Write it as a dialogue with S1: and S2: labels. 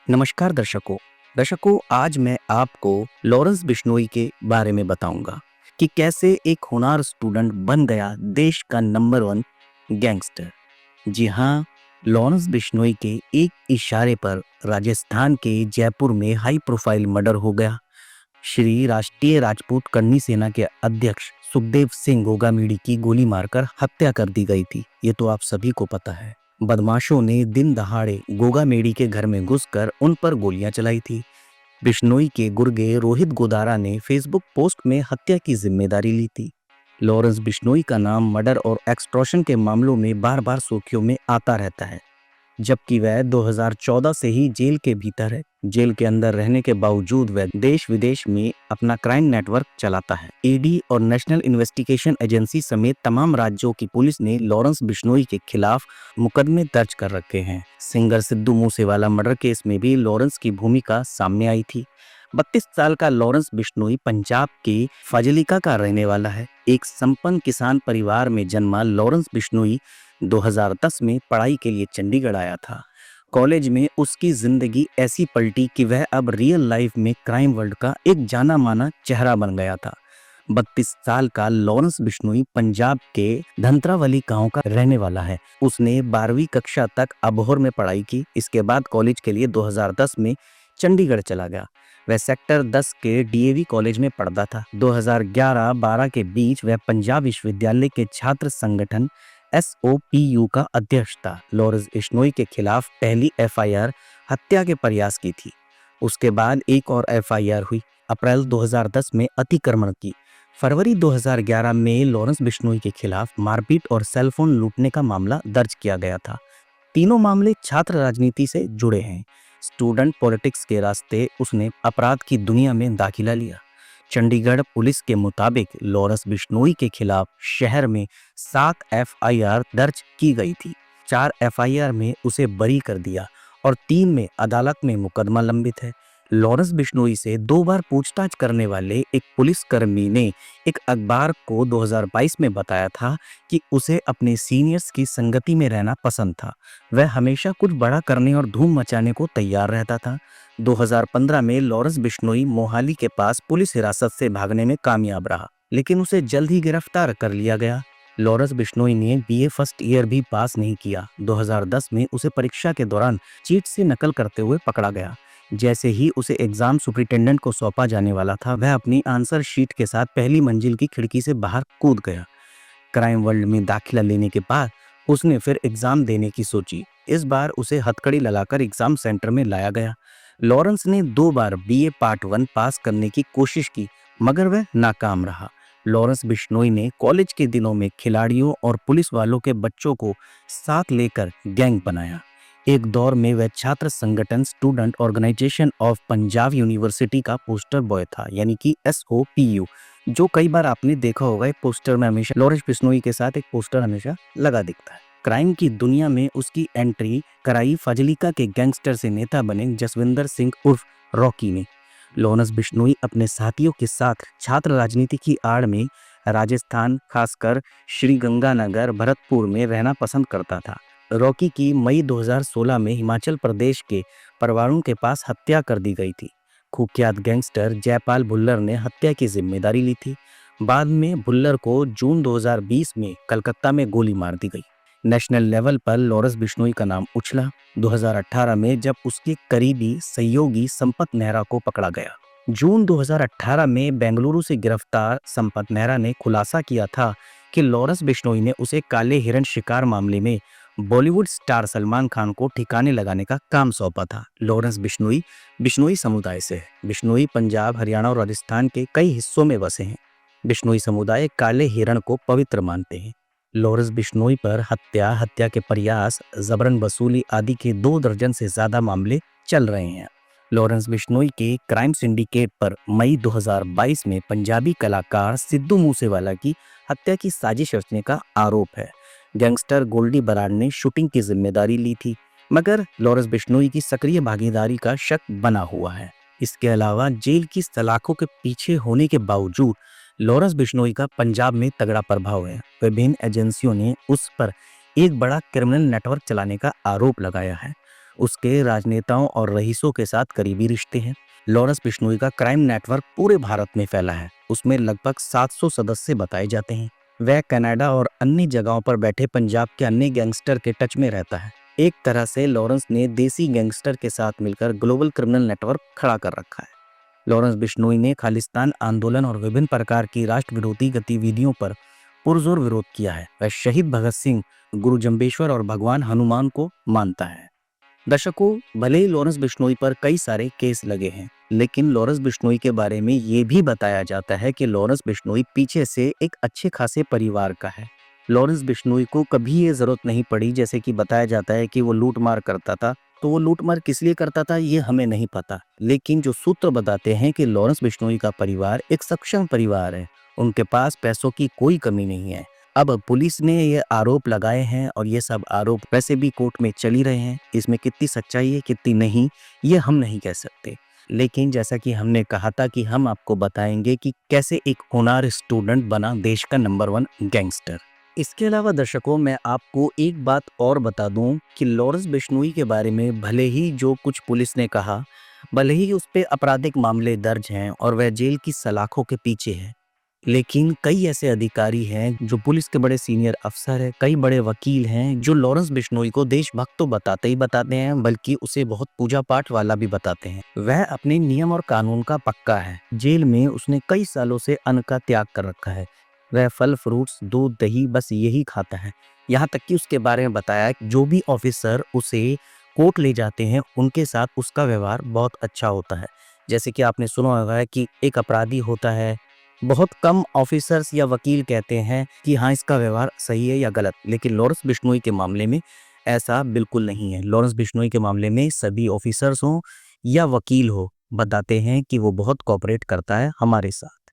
S1: नमस्कार दर्शकों आज मैं आपको लॉरेंस बिश्नोई के बारे में बताऊंगा कि कैसे एक होनहार स्टूडेंट बन गया देश का नंबर 1 गैंगस्टर। जी हाँ, लॉरेंस बिश्नोई के एक इशारे पर राजस्थान के जयपुर में हाई प्रोफाइल मर्डर हो गया। श्री राष्ट्रीय राजपूत करनी सेना के अध्यक्ष सुखदेव सिंह गोगामेड़ी की गोली मारकर हत्या कर दी गई थी। ये तो आप सभी को पता है। बदमाशों ने दिन दहाड़े गोगामेड़ी के घर में घुसकर उन पर गोलियां चलाई थी। बिश्नोई के गुर्गे रोहित गोदारा ने फेसबुक पोस्ट में हत्या की जिम्मेदारी ली थी। लॉरेंस बिश्नोई का नाम मर्डर और एक्सटॉर्शन के मामलों में बार बार सुर्खियों में आता रहता है, जबकि वह 2014 से ही जेल के भीतर है। जेल के अंदर रहने के बावजूद वह देश विदेश में अपना क्राइम नेटवर्क चलाता है। ईडी और नेशनल इन्वेस्टिगेशन एजेंसी समेत तमाम राज्यों की पुलिस ने लॉरेंस बिश्नोई के खिलाफ मुकदमे दर्ज कर रखे हैं। Singer Sidhu Moosewala murder case में भी लॉरेंस की भूमिका सामने आई थी। 32 साल का लॉरेंस बिश्नोई पंजाब के फाजिलिका का रहने वाला है। एक संपन्न किसान परिवार में जन्मा लॉरेंस बिश्नोई 2010 में पढ़ाई के लिए चंडीगढ़ आया था। कॉलेज में उसकी जिंदगी ऐसी पलटी कि वह अब रियल लाइफ में क्राइम वर्ल्ड का एक जाना माना चेहरा बन गया था। 32 साल का लॉरेंस बिश्नोई पंजाब के धंतरावली गांव का रहने वाला है। उसने 12वीं कक्षा तक अबोहर में पढ़ाई की। इसके बाद कॉलेज के लिए 2010 में चंडीगढ़ चला गया। वह सेक्टर 10 के डीएवी कॉलेज में पढ़ता था। 2011-12 के बीच वह पंजाब विश्वविद्यालय के छात्र संगठन एसओपीयू का अध्यक्ष था। लॉरेंस बिश्नोई के खिलाफ पहली एफआईआर हत्या के प्रयास की थी। उसके बाद एक और एफआईआर हुई अप्रैल 2010 में अतिक्रमण की। फरवरी 2011 में लॉरेंस बिश्नोई के खिलाफ मारपीट और सेलफोन लूटने का मामला दर्ज किया गया था। तीनों मामले छात्र राजनीति से जुड़े हैं। स्टूडेंट पॉलिटिक्स के रास्ते उसने अपराध की दुनिया में दाखिला लिया। चंडीगढ़ पुलिस के मुताबिक लॉरेंस बिश्नोई के खिलाफ शहर में 7 एफआईआर दर्ज की गई थी। 4 एफआईआर में उसे बरी कर दिया और 3 में अदालत में मुकदमा लंबित है। लॉरेंस बिश्नोई से 2 बार पूछताछ करने वाले एक पुलिसकर्मी ने एक अखबार को 2022 में बताया था कि उसे अपने सीनियर्स की संगति में रहना पसंद था। वह हमेशा कुछ बड़ा करने और धूम मचाने को तैयार रहता था। 2015 में लॉरेंस बिश्नोई मोहाली के पास पुलिस हिरासत से भागने में कामयाब रहा, लेकिन उसे जल्द ही गिरफ्तार कर लिया गया। लॉरेंस बिश्नोई ने बीए फर्स्ट ईयर भी पास नहीं किया। 2010 में उसे परीक्षा के दौरान चीट से नकल करते हुए पकड़ा गया। जैसे ही उसे एग्जाम सुपरिटेंडेंट को सौंपा जाने वाला था, वह अपनी आंसर शीट के साथ पहली मंजिल की खिड़की से बाहर कूद गया। क्राइम वर्ल्ड में दाखिला लेने के बाद उसने फिर एग्जाम देने की सोची। इस बार उसे हथकड़ी लगाकर एग्जाम सेंटर में लाया गया। लॉरेंस ने 2 बार बीए पार्ट 1 पास करने की कोशिश की, मगर वह नाकाम रहा। लॉरेंस बिश्नोई ने कॉलेज के दिनों में खिलाड़ियों और पुलिस वालों के बच्चों को साथ लेकर गैंग बनाया। एक दौर में वह छात्र संगठन student organisation of Punjab university का पोस्टर बॉय था, यानी कि एसओपीयू। जो कई बार आपने देखा होगा, एक पोस्टर में हमेशा लॉरेंस बिश्नोई के साथ एक पोस्टर हमेशा लगा दिखता है। क्राइम की दुनिया में उसकी एंट्री कराई फाजिलिका के गैंगस्टर से नेता बने जसविंदर सिंह उर्फ रॉकी ने। लॉरेंस बिश्नोई अपने साथियों के साथ छात्र राजनीति की आड़ में राजस्थान, खासकर श्रीगंगानगर, भरतपुर में रहना पसंद करता था। रॉकी की मई 2016 में हिमाचल प्रदेश के परवाणु के पास हत्या कर दी गई थी। कुख्यात गैंगस्टर जयपाल भुल्लर ने हत्या की जिम्मेदारी ली थी। बाद में भुल्लर को जून 2020 में कलकत्ता में गोली मार दी गई। नेशनल लेवल पर लॉरेंस बिश्नोई का नाम उछला 2018 में, जब उसके करीबी सहयोगी संपत नेहरा को पकड़ा गया। जून 2018 में बेंगलुरु से गिरफ्तार संपत नेहरा ने खुलासा किया था कि लॉरेंस बिश्नोई ने उसे काले हिरण शिकार मामले में बॉलीवुड स्टार सलमान खान को ठिकाने लगाने का काम सौंपा था। लॉरेंस बिश्नोई बिश्नोई समुदाय से है। बिश्नोई पंजाब, हरियाणा और राजस्थान के कई हिस्सों में बसे हैं। बिश्नोई समुदाय काले हिरण को पवित्र मानते हैं। लॉरेंस बिश्नोई पर हत्या, हत्या के प्रयास, जबरन वसूली आदि के 2 दर्जन से ज्यादा मामले चल रहे हैं। लॉरेंस बिश्नोई के क्राइम सिंडिकेट पर मई 2022 में पंजाबी कलाकार सिद्धू मूसेवाला की हत्या की साजिश रचने का आरोप है। गैंगस्टर गोल्डी बराड़ ने शूटिंग की जिम्मेदारी ली थी, मगर लॉरेंस बिश्नोई की सक्रिय भागीदारी का शक बना हुआ है। इसके अलावा जेल की सलाखों के पीछे होने के बावजूद लॉरेंस बिश्नोई का पंजाब में तगड़ा प्रभाव है। विभिन्न एजेंसियों ने उस पर एक बड़ा क्रिमिनल नेटवर्क चलाने का आरोप लगाया है। उसके राजनेताओं और रईसों के साथ करीबी रिश्ते हैं। लॉरेंस बिश्नोई का क्राइम नेटवर्क पूरे भारत में फैला है। उसमें लगभग 700 सदस्य बताए जाते हैं। वह कनाडा और अन्य जगहों पर बैठे पंजाब के अन्य गैंगस्टर के टच में रहता है। एक तरह से लॉरेंस ने देसी गैंगस्टर के साथ मिलकर ग्लोबल क्रिमिनल नेटवर्क खड़ा कर रखा है। लॉरेंस बिश्नोई ने खालिस्तान आंदोलन और विभिन्न प्रकार की राष्ट्र विरोधी गतिविधियों पर पुरजोर विरोध किया है। वह शहीद भगत सिंह, गुरु जम्बेश्वर और भगवान हनुमान को मानता है। दर्शकों, भले ही लॉरेंस बिश्नोई पर कई सारे केस लगे हैं, लेकिन लॉरेंस बिश्नोई के बारे में ये भी बताया जाता है कि लॉरेंस बिश्नोई पीछे से एक अच्छे खासे परिवार का है। लॉरेंस बिश्नोई को कभी ये जरूरत नहीं पड़ी, जैसे कि बताया जाता है कि वो लूटमार करता था, तो वो लूटमार किस लिए करता था ये हमें नहीं पता, लेकिन जो सूत्र बताते हैं कि लॉरेंस बिश्नोई का परिवार एक सक्षम परिवार है। उनके पास पैसों की कोई कमी नहीं है। अब पुलिस ने ये आरोप लगाए हैं और ये सब आरोप वैसे भी कोर्ट में चल ही रहे हैं। इसमें कितनी सच्चाई है कितनी नहीं, ये हम नहीं कह सकते। लेकिन जैसा कि हमने कहा था कि हम आपको बताएंगे कि कैसे एक होनहार स्टूडेंट बना देश का नंबर 1 गैंगस्टर। इसके अलावा दर्शकों, मैं आपको एक बात और बता दूं कि लॉरेंस बिश्नोई के बारे में भले ही जो कुछ पुलिस ने कहा, भले ही उस पे आपराधिक मामले दर्ज हैं और वह जेल की सलाखों के पीछे है, लेकिन कई ऐसे अधिकारी हैं, जो पुलिस के बड़े सीनियर अफसर हैं, कई बड़े वकील हैं, जो लॉरेंस बिश्नोई को देशभक्त तो बताते ही बताते हैं, बल्कि उसे बहुत पूजा पाठ वाला भी बताते हैं। वह अपने नियम और कानून का पक्का है। जेल में उसने कई सालों से अन्न का त्याग कर रखा है। वह फल, फ्रूट्स, दूध, दही बस यही खाता है। यहाँ तक कि उसके बारे में बताया कि जो भी ऑफिसर उसे कोर्ट ले जाते हैं, उनके साथ उसका व्यवहार बहुत अच्छा होता है। जैसे कि आपने सुना होगा कि एक अपराधी होता है, बहुत कम ऑफिसर्स या वकील कहते हैं कि हाँ, इसका व्यवहार सही है या गलत, लेकिन लॉरेंस बिश्नोई के मामले में ऐसा बिल्कुल नहीं है। लॉरेंस बिश्नोई के मामले में सभी ऑफिसर्स हों या वकील हो, बताते हैं कि वो बहुत कोऑपरेट करता है हमारे साथ।